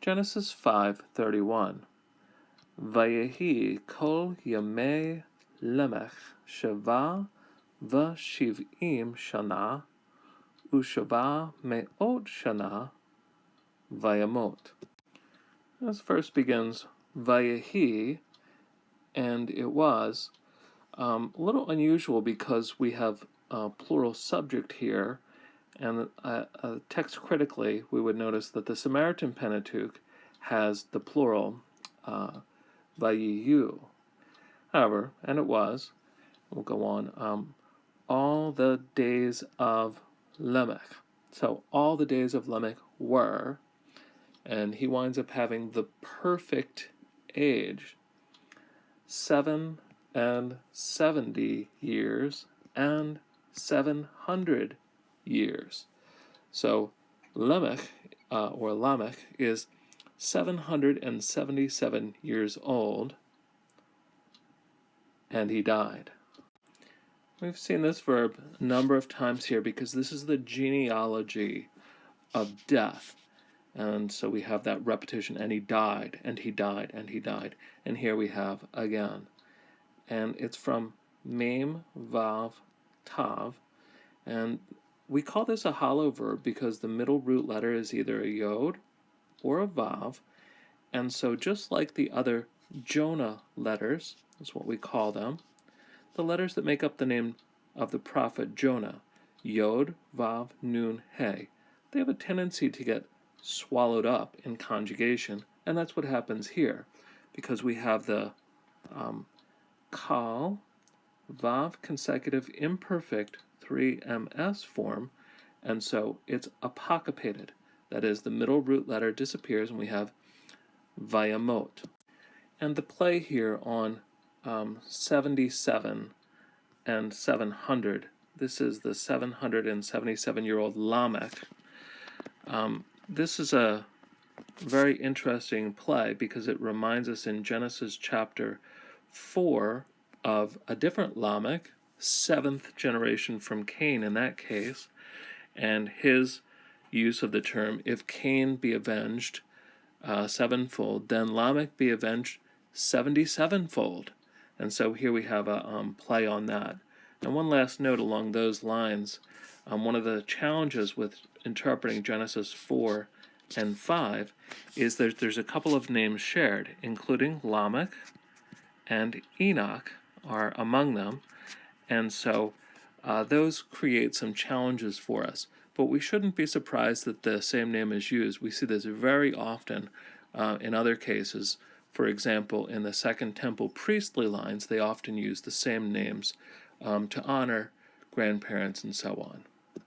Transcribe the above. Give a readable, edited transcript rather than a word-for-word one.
Genesis 5:31. Vayehi kol yamei Lemech sheva v'shiv'im shana u'sheva me'ot shana vayamot. This verse begins Vayehi, and it was a little unusual because we have a plural subject here, and text critically we would notice that the Samaritan Pentateuch has the plural Vayiyu. However, and it was, we'll go on, all the days of Lamech. So all the days of Lamech were, and he winds up having the perfect age, 770 years and 700 years. So Lamech, or Lamech, is 777 years old, and he died. We've seen this verb a number of times here because this is the genealogy of death. And so we have that repetition, and he died, and he died, and he died. And here we have again. And it's from Mem, Vav, Tav. And we call this a hollow verb because the middle root letter is either a yod or a vav. And so just like the other Jonah letters, is what we call them, the letters that make up the name of the prophet Jonah, yod, vav, nun, he, they have a tendency to get swallowed up in conjugation, and that's what happens here, because we have the kal, vav consecutive imperfect 3ms form, and so it's apocryphated. That is, the middle root letter disappears, and we have vayamot. And the play here on 77 and 700, this is the 777-year-old Lamech. This is a very interesting play because it reminds us in Genesis chapter 4 of a different Lamech, 7th generation from Cain in that case, and his use of the term, if Cain be avenged sevenfold, then Lamech be avenged 77-fold. And so here we have a play on that. And one last note along those lines, one of the challenges with interpreting Genesis 4 and 5 is there's a couple of names shared, including Lamech and Enoch are among them, and so those create some challenges for us. But we shouldn't be surprised that the same name is used. We see this very often in other cases. For example, in the Second Temple priestly lines, they often use the same names to honor grandparents and so on.